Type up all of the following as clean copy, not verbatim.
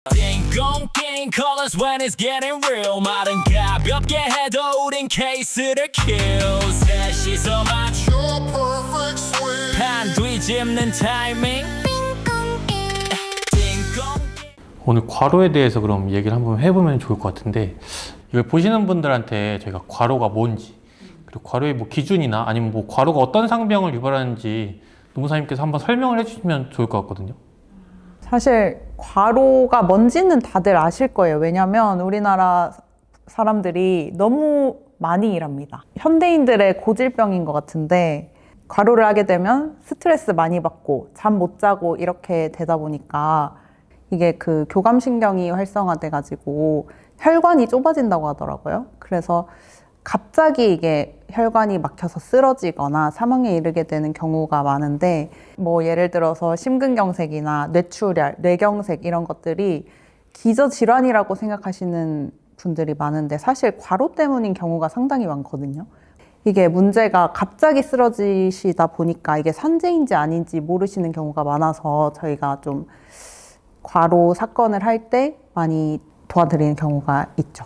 띵공띵 colors when it's getting real 말은 가볍게 해도 우린 케이스를 kill 셋이서 맞춰 perfect swing 판 뒤집는 타이밍 오늘 괄호에 대해서 그럼 얘기를 한번 해보면 좋을 것 같은데, 이걸 보시는 분들한테 저희가 괄호가 뭔지, 그리고 괄호의 뭐 기준이나 아니면 뭐 괄호가 어떤 상병을 유발하는지 노무사님께서 한번 설명을 해주시면 좋을 것 같거든요. 사실 괄호가 뭔지는 다들 아실 거예요. 왜냐하면 우리나라 사람들이 너무 많이 일합니다. 현대인들의 고질병인 것 같은데, 괄호를 하게 되면 스트레스 많이 받고 잠 못 자고 이렇게 되다 보니까 이게 그 교감신경이 활성화돼 가지고 혈관이 좁아진다고 하더라고요. 그래서 갑자기 이게 혈관이 막혀서 쓰러지거나 사망에 이르게 되는 경우가 많은데, 뭐 예를 들어서 심근경색이나 뇌출혈, 뇌경색 이런 것들이 기저질환이라고 생각하시는 분들이 많은데 사실 괄호 때문인 경우가 상당히 많거든요. 이게 문제가 갑자기 쓰러지시다 보니까 이게 산재인지 아닌지 모르시는 경우가 많아서 저희가 좀 괄호 사건을 할 때 많이 도와드리는 경우가 있죠.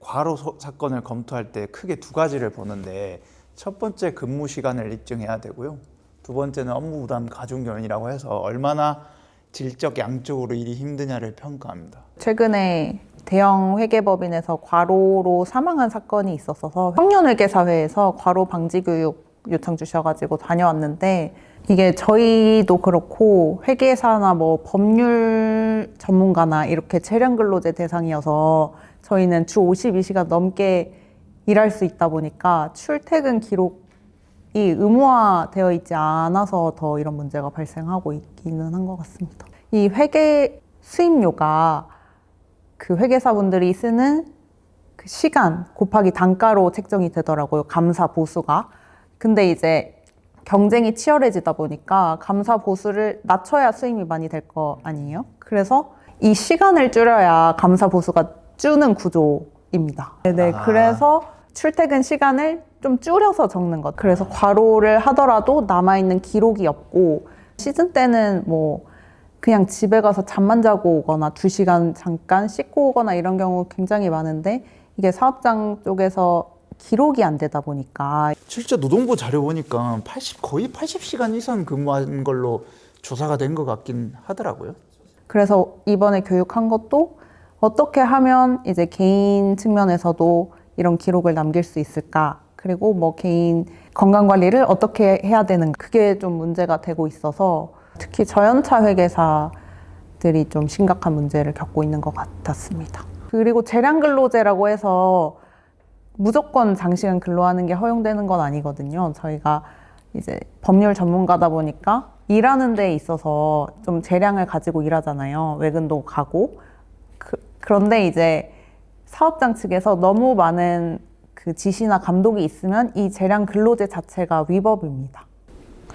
과로 사건을 검토할 때 크게 두 가지를 보는데, 첫 번째 근무 시간을 입증해야 되고요. 두 번째는 업무 부담 가중 요인이라고 해서 얼마나 질적 양적으로 일이 힘드냐를 평가합니다. 최근에 대형 회계법인에서 과로로 사망한 사건이 있었어서 청년회계사회에서 과로 방지 교육 요청 주셔가지고 다녀왔는데, 이게 저희도 그렇고 회계사나 뭐 법률 전문가나 이렇게 차량근로제 대상이어서 저희는 주 52시간 넘게 일할 수 있다 보니까 출퇴근 기록이 의무화되어 있지 않아서 더 이런 문제가 발생하고 있기는 한 것 같습니다. 이 회계 수임료가 그 회계사분들이 쓰는 그 시간 곱하기 단가로 책정이 되더라고요. 감사 보수가. 근데 이제 경쟁이 치열해지다 보니까 감사 보수를 낮춰야 수임이 많이 될 거 아니에요? 그래서 이 시간을 줄여야 감사 보수가 주는 구조입니다. 네, 그래서 출퇴근 시간을 좀 줄여서 적는 것. 그래서 과로를 하더라도 남아있는 기록이 없고, 시즌 때는 뭐 그냥 집에 가서 잠만 자고 오거나 2시간 잠깐 씻고 오거나 이런 경우 굉장히 많은데, 이게 사업장 쪽에서 기록이 안 되다 보니까. 실제 노동부 자료 보니까 거의 80시간 이상 근무한 걸로 조사가 된 것 같긴 하더라고요. 그래서 이번에 교육한 것도 어떻게 하면 이제 개인 측면에서도 이런 기록을 남길 수 있을까, 그리고 뭐 개인 건강관리를 어떻게 해야 되는, 그게 좀 문제가 되고 있어서 특히 저연차 회계사들이 좀 심각한 문제를 겪고 있는 것 같았습니다. 그리고 재량근로제라고 해서 무조건 장시간 근로하는 게 허용되는 건 아니거든요. 저희가 이제 법률 전문가다 보니까 일하는 데 있어서 좀 재량을 가지고 일하잖아요. 외근도 가고. 그런데 이제 사업장 측에서 너무 많은 그 지시나 감독이 있으면 이 재량 근로제 자체가 위법입니다.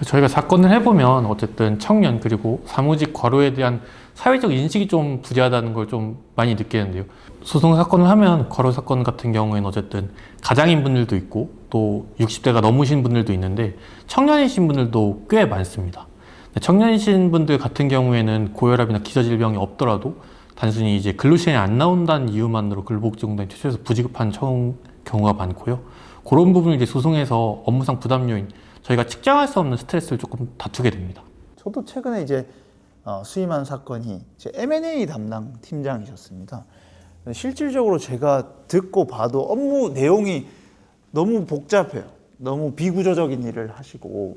저희가 사건을 해보면 어쨌든 청년 그리고 사무직 과로에 대한 사회적 인식이 좀 부재하다는 걸 좀 많이 느끼는데요. 소송 사건을 하면 과로 사건 같은 경우에는 어쨌든 가장인 분들도 있고 또 60대가 넘으신 분들도 있는데 청년이신 분들도 꽤 많습니다. 청년이신 분들 같은 경우에는 고혈압이나 기저질병이 없더라도 단순히 이제 근로시간이 안 나온다는 이유만으로 근로복지공단이 퇴소해서 부지급한 경우가 많고요. 그런 부분을 이제 소송에서 업무상 부담 요인, 저희가 측정할 수 없는 스트레스를 조금 다투게 됩니다. 저도 최근에 이제 수임한 사건이 이제 M&A 담당 팀장이셨습니다. 실질적으로 제가 듣고 봐도 업무 내용이 너무 복잡해요. 너무 비구조적인 일을 하시고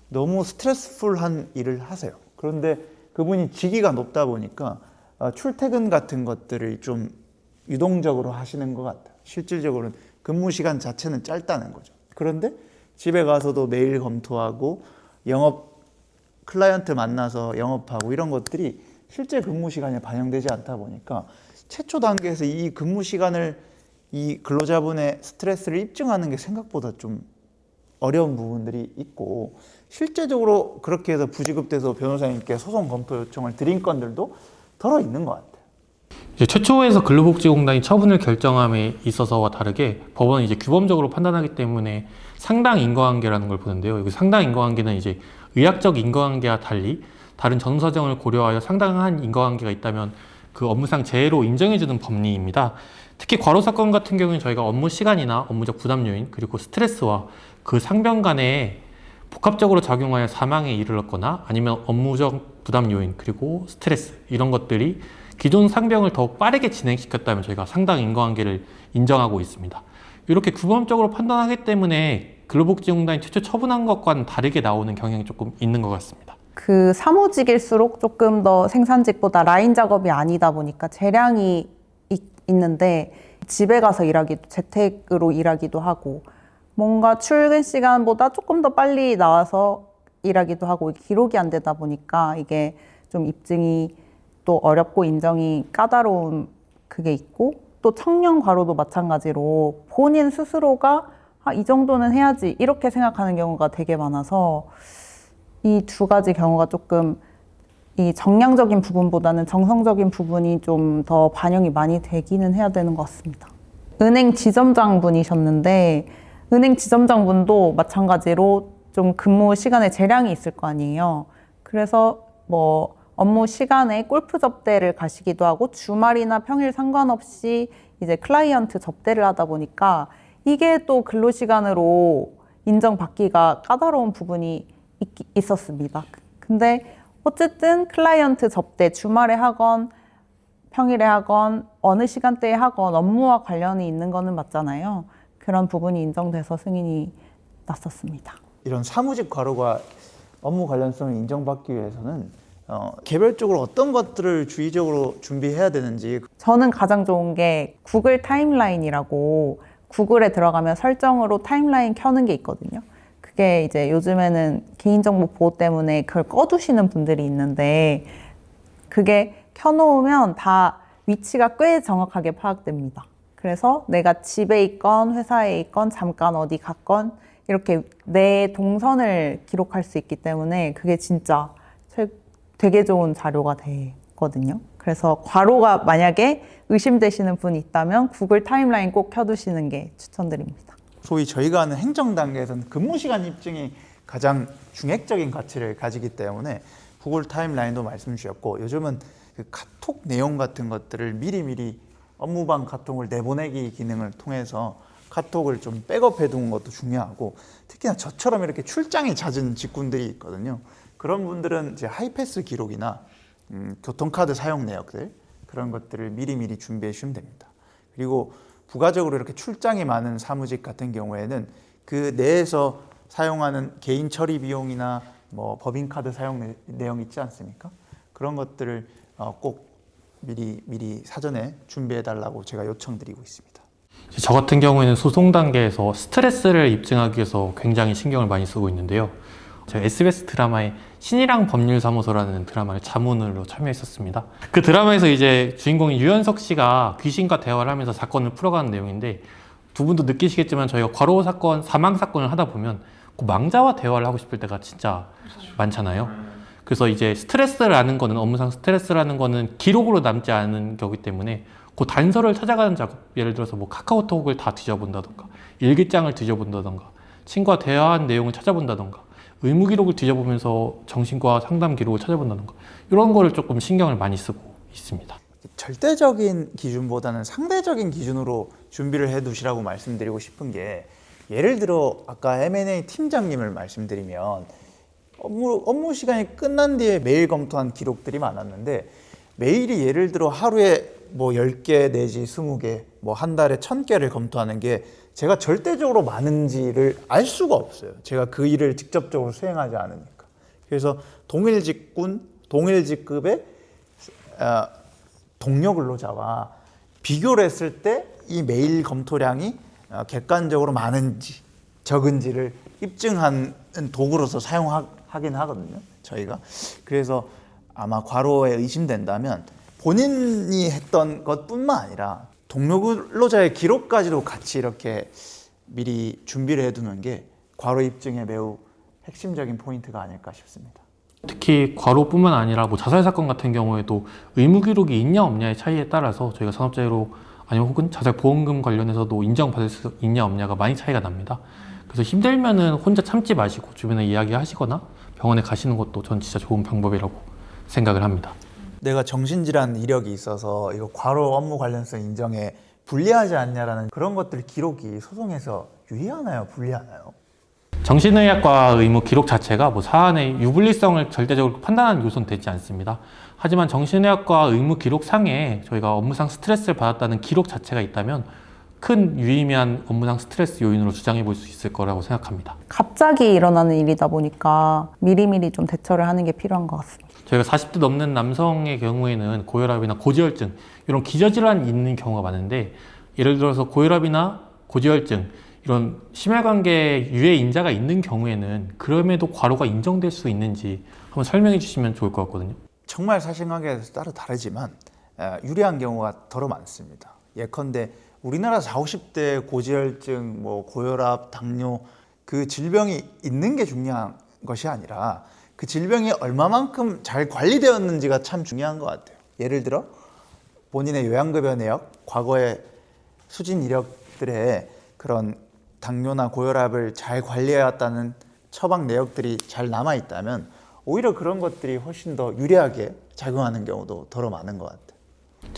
너무 스트레스풀한 일을 하세요. 그런데 그분이 직위가 높다 보니까 출퇴근 같은 것들을 좀 유동적으로 하시는 것 같아요. 실질적으로는 근무 시간 자체는 짧다는 거죠. 그런데 집에 가서도 메일 검토하고 클라이언트 만나서 영업하고 이런 것들이 실제 근무 시간에 반영되지 않다 보니까 최초 단계에서 이 근무 시간을, 이 근로자분의 스트레스를 입증하는 게 생각보다 좀 어려운 부분들이 있고, 실제적으로 그렇게 해서 부지급돼서 변호사님께 소송 검토 요청을 드린 건들도 덜어 있는 것 같아요. 이제 최초에서 근로복지공단이 처분을 결정함에 있어서와 다르게 법원은 이제 규범적으로 판단하기 때문에 상당 인과관계라는 걸 보는데요. 여기 상당 인과관계는 이제 의학적 인과관계와 달리 다른 전사정을 고려하여 상당한 인과관계가 있다면 그 업무상 재해로 인정해주는 법리입니다. 특히 과로 사건 같은 경우는 저희가 업무 시간이나 업무적 부담 요인 그리고 스트레스와 그 상병 간에 복합적으로 작용하여 사망에 이르렀거나 아니면 업무적 부담 요인 그리고 스트레스 이런 것들이 기존 상병을 더욱 빠르게 진행시켰다면 저희가 상당 인과관계를 인정하고 있습니다. 이렇게 구범적으로 판단하기 때문에 근로복지공단이 최초 처분한 것과는 다르게 나오는 경향이 조금 있는 것 같습니다. 그 사무직일수록 조금 더 생산직보다 라인 작업이 아니다 보니까 재량이 있는데 집에 가서 일하기도 재택으로 일하기도 하고 뭔가 출근 시간보다 조금 더 빨리 나와서 일하기도 하고 기록이 안 되다 보니까 이게 좀 입증이 또 어렵고 인정이 까다로운 그게 있고 또 청년 과로도 마찬가지로 본인 스스로가 이 정도는 해야지 이렇게 생각하는 경우가 되게 많아서 이 두 가지 경우가 조금 이 정량적인 부분보다는 정성적인 부분이 좀 더 반영이 많이 되기는 해야 되는 것 같습니다. 은행 지점장 분이셨는데 은행 지점장 분도 마찬가지로 좀 근무 시간에 재량이 있을 거 아니에요. 그래서 뭐 업무 시간에 골프 접대를 가시기도 하고 주말이나 평일 상관없이 이제 클라이언트 접대를 하다 보니까 이게 또 근로시간으로 인정받기가 까다로운 부분이 있었습니다. 근데 어쨌든 클라이언트 접대 주말에 하건 평일에 하건 어느 시간대에 하건 업무와 관련이 있는 거는 맞잖아요. 그런 부분이 인정돼서 승인이 났었습니다. 이런 사무직 과로가 업무 관련성을 인정받기 위해서는 개별적으로 어떤 것들을 주의적으로 준비해야 되는지. 저는 가장 좋은 게 구글 타임라인이라고 구글에 들어가면 설정으로 타임라인 켜는 게 있거든요. 그게 이제 요즘에는 개인정보 보호 때문에 그걸 꺼두시는 분들이 있는데 그게 켜놓으면 다 위치가 꽤 정확하게 파악됩니다. 그래서 내가 집에 있건 회사에 있건 잠깐 어디 갔건 이렇게 내 동선을 기록할 수 있기 때문에 그게 진짜 되게 좋은 자료가 되거든요. 그래서 과로가 만약에 의심되시는 분이 있다면 구글 타임라인 꼭 켜두시는 게 추천드립니다. 소위 저희가 하는 행정 단계에서는 근무 시간 입증이 가장 중핵적인 가치를 가지기 때문에 구글 타임라인도 말씀 주셨고 요즘은 그 카톡 내용 같은 것들을 미리미리 업무방 카톡을 내보내기 기능을 통해서 카톡을 좀 백업해 두는 것도 중요하고 특히나 저처럼 이렇게 출장이 잦은 직군들이 있거든요. 그런 분들은 이제 하이패스 기록이나 교통카드 사용 내역들 그런 것들을 미리미리 준비해 주시면 됩니다. 그리고 부가적으로 이렇게 출장이 많은 사무직 같은 경우에는 그 내에서 사용하는 개인 처리 비용이나 뭐 법인카드 사용 내용 있지 않습니까? 그런 것들을 꼭 미리 사전에 준비해 달라고 제가 요청드리고 있습니다. 저 같은 경우에는 소송 단계에서 스트레스를 입증하기 위해서 굉장히 신경을 많이 쓰고 있는데요. 제가 SBS 드라마의 신이랑 법률사무소라는 드라마를 자문으로 참여했었습니다. 그 드라마에서 이제 주인공인 유연석 씨가 귀신과 대화를 하면서 사건을 풀어가는 내용인데 두 분도 느끼시겠지만 저희가 과로 사건, 사망 사건을 하다 보면 그 망자와 대화를 하고 싶을 때가 진짜 많잖아요. 그래서 이제 스트레스라는 거는 업무상 스트레스라는 거는 기록으로 남지 않은 거기 때문에 그 단서를 찾아가는 작업, 예를 들어서 뭐 카카오톡을 다 뒤져본다던가 일기장을 뒤져본다던가 친구와 대화한 내용을 찾아본다던가 의무 기록을 뒤져보면서 정신과 상담 기록을 찾아본다던가 이런 거를 조금 신경을 많이 쓰고 있습니다. 절대적인 기준보다는 상대적인 기준으로 준비를 해 두시라고 말씀드리고 싶은 게 예를 들어 아까 M&A 팀장님을 말씀드리면 업무 시간이 끝난 뒤에 메일 검토한 기록들이 많았는데 메일이 예를 들어 하루에 뭐 10개 내지 20개 뭐 한 달에 1000개를 검토하는 게 제가 절대적으로 많은지를 알 수가 없어요. 제가 그 일을 직접적으로 수행하지 않으니까. 그래서 동일 직군, 동일 직급의 동료 근로자와 비교를 했을 때 이 메일 검토량이 객관적으로 많은지 적은지를 입증하는 도구로서 사용하긴 하거든요. 저희가. 그래서 아마 과로에 의심된다면 본인이 했던 것뿐만 아니라 동료 근로자의 기록까지도 같이 이렇게 미리 준비를 해두는 게 과로 입증에 매우 핵심적인 포인트가 아닐까 싶습니다. 특히 과로뿐만 아니라 뭐 자살 사건 같은 경우에도 의무 기록이 있냐 없냐의 차이에 따라서 저희가 산업재해로 아니면 혹은 자살 보험금 관련해서도 인정받을 수 있냐 없냐가 많이 차이가 납니다. 그래서 힘들면은 혼자 참지 마시고 주변에 이야기하시거나 병원에 가시는 것도 전 진짜 좋은 방법이라고 생각을 합니다. 내가 정신질환 이력이 있어서 이거 과로 업무 관련성 인정에 불리하지 않냐라는 그런 것들 기록이 소송에서 유리하나요? 불리하나요? 정신의학과 의무 기록 자체가 뭐 사안의 유불리성을 절대적으로 판단하는 요소는 되지 않습니다. 하지만 정신의학과 의무 기록상에 저희가 업무상 스트레스를 받았다는 기록 자체가 있다면 큰 유의미한 업무상 스트레스 요인으로 주장해 볼 수 있을 거라고 생각합니다. 갑자기 일어나는 일이다 보니까 미리미리 좀 대처를 하는 게 필요한 것 같습니다. 저희가 40대 넘는 남성의 경우에는 고혈압이나 고지혈증 이런 기저질환이 있는 경우가 많은데, 예를 들어서 고혈압이나 고지혈증 이런 심혈관계 유해 인자가 있는 경우에는 그럼에도 과로가 인정될 수 있는지 한번 설명해 주시면 좋을 것 같거든요. 정말 사실관계에서 따로 다르지만 유리한 경우가 더러 많습니다. 예컨대 우리나라 40, 50대 고지혈증, 뭐 고혈압, 당뇨 그 질병이 있는 게 중요한 것이 아니라 그 질병이 얼마만큼 잘 관리되었는지가 참 중요한 것 같아요. 예를 들어 본인의 요양급여 내역, 과거의 수진 이력들에 그런 당뇨나 고혈압을 잘 관리해왔다는 처방 내역들이 잘 남아있다면 오히려 그런 것들이 훨씬 더 유리하게 작용하는 경우도 더러 많은 것 같아요.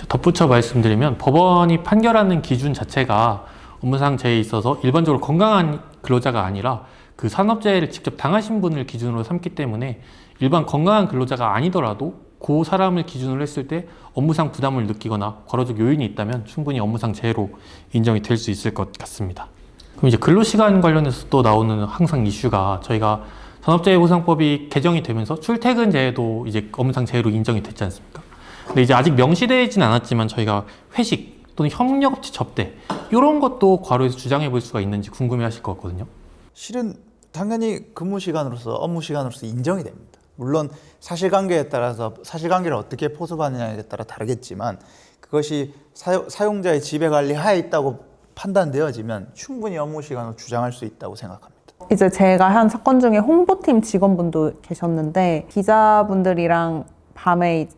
덧붙여 말씀드리면 법원이 판결하는 기준 자체가 업무상 재해에 있어서 일반적으로 건강한 근로자가 아니라 그 산업재해를 직접 당하신 분을 기준으로 삼기 때문에 일반 건강한 근로자가 아니더라도 그 사람을 기준으로 했을 때 업무상 부담을 느끼거나 과로적 요인이 있다면 충분히 업무상 재해로 인정이 될 수 있을 것 같습니다. 그럼 이제 근로시간 관련해서 또 나오는 항상 이슈가, 저희가 산업재해보상법이 개정이 되면서 출퇴근 재해도 이제 업무상 재해로 인정이 됐지 않습니까? 근데 이제 아직 명시되진 않았지만 저희가 회식 또는 협력업체 접대 이런 것도 과로에서 주장해 볼 수가 있는지 궁금해 하실 것 같거든요. 실은 당연히 근무 시간으로서 업무 시간으로서 인정이 됩니다. 물론 사실관계에 따라서 사실관계를 어떻게 포섭하느냐에 따라 다르겠지만 그것이 사용자의 지배관리 하에 있다고 판단되어지면 충분히 업무 시간으로 주장할 수 있다고 생각합니다. 이제 제가 한 사건 중에 홍보팀 직원분도 계셨는데 기자분들이랑 밤에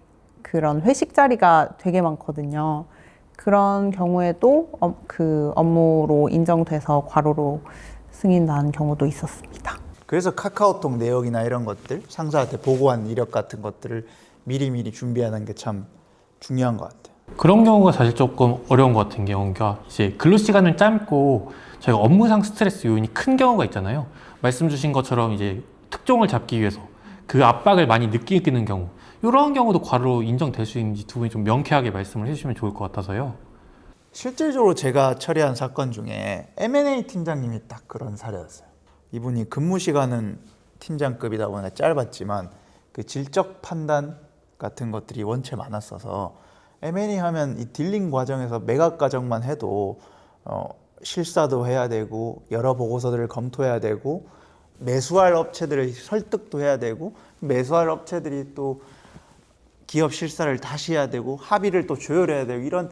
그런 회식 자리가 되게 많거든요. 그런 경우에도 그 업무로 인정돼서 과로로 승인난 경우도 있었습니다. 그래서 카카오톡 내역이나 이런 것들, 상사한테 보고한 이력 같은 것들을 미리미리 준비하는 게 참 중요한 것 같아요. 그런 경우가 사실 조금 어려운 것 같은 경우가, 이제 근로시간을 짧고 저희가 업무상 스트레스 요인이 큰 경우가 있잖아요. 말씀 주신 것처럼 이제 특종을 잡기 위해서 그 압박을 많이 느끼는 경우, 이런 경우도 과로로 인정될 수 있는지 두 분이 좀 명쾌하게 말씀을 해주시면 좋을 것 같아서요. 실질적으로 제가 처리한 사건 중에 M&A 팀장님이 딱 그런 사례였어요. 이분이 근무 시간은 팀장급이다 보니까 짧았지만 그 질적 판단 같은 것들이 원체 많았어서 M&A 하면 이 딜링 과정에서 매각 과정만 해도 실사도 해야 되고 여러 보고서들을 검토해야 되고 매수할 업체들을 설득도 해야 되고 매수할 업체들이 또 기업 실사를 다시 해야 되고 합의를 또 조율해야 되고 이런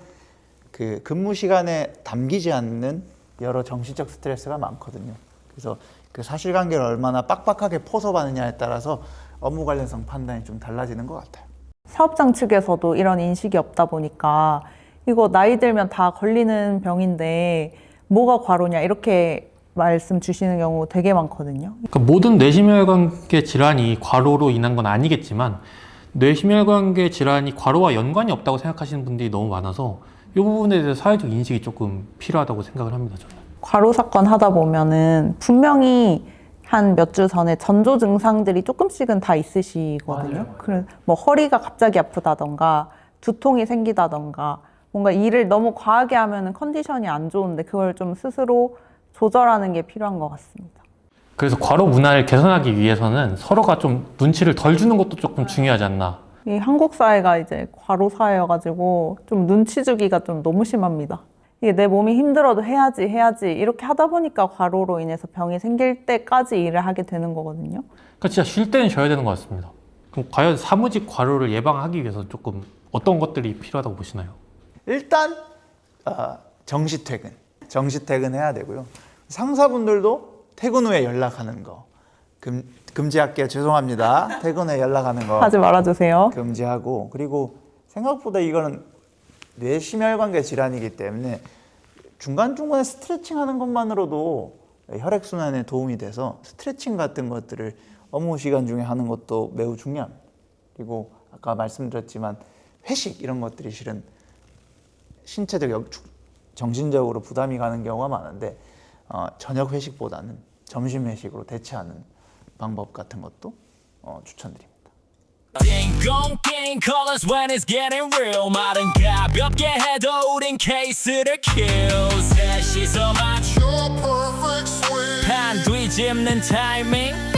그 근무 시간에 담기지 않는 여러 정신적 스트레스가 많거든요. 그래서 그 사실관계를 얼마나 빡빡하게 포섭하느냐에 따라서 업무 관련성 판단이 좀 달라지는 것 같아요. 사업장 측에서도 이런 인식이 없다 보니까 이거 나이 들면 다 걸리는 병인데 뭐가 과로냐 이렇게 말씀 주시는 경우 되게 많거든요. 그러니까 모든 뇌심혈관계 질환이 과로로 인한 건 아니겠지만 뇌심혈관계 질환이 과로와 연관이 없다고 생각하시는 분들이 너무 많아서 이 부분에 대해서 사회적 인식이 조금 필요하다고 생각을 합니다, 저는. 과로 사건 하다 보면은 분명히 한 몇 주 전에 전조 증상들이 조금씩은 다 있으시거든요. 그래서 뭐 허리가 갑자기 아프다던가 두통이 생기다던가 뭔가 일을 너무 과하게 하면은 컨디션이 안 좋은데 그걸 좀 스스로 조절하는 게 필요한 것 같습니다. 그래서 과로 문화를 개선하기 위해서는 서로가 좀 눈치를 덜 주는 것도 조금 중요하지 않나. 이 한국 사회가 이제 과로 사회여가지고 좀 눈치 주기가 좀 너무 심합니다. 이게 내 몸이 힘들어도 해야지 이렇게 하다 보니까 과로로 인해서 병이 생길 때까지 일을 하게 되는 거거든요. 그러니까 진짜 쉴 때는 쉬어야 되는 것 같습니다. 그럼 과연 사무직 과로를 예방하기 위해서 조금 어떤 것들이 필요하다고 보시나요? 일단 정시 퇴근해야 되고요. 상사분들도 퇴근 후에 연락하는 거 금지할게요. 죄송합니다. 퇴근 후에 연락하는 거 하지 말아주세요. 금지하고, 그리고 생각보다 이거는 뇌심혈관계 질환이기 때문에 중간중간에 스트레칭 하는 것만으로도 혈액순환에 도움이 돼서 스트레칭 같은 것들을 업무 시간 중에 하는 것도 매우 중요합니다. 그리고 아까 말씀드렸지만 회식 이런 것들이 실은 신체적, 정신적으로 부담이 가는 경우가 많은데 저녁 회식보다는 점심 회식으로 대체하는 방법 같은 것도 추천드립니다. 띵공 게임 colors when it's getting real 말은 가볍게 해도 우린 케이스를 kill 셋이서 맞춰 perfect swing 판 뒤집는 타이밍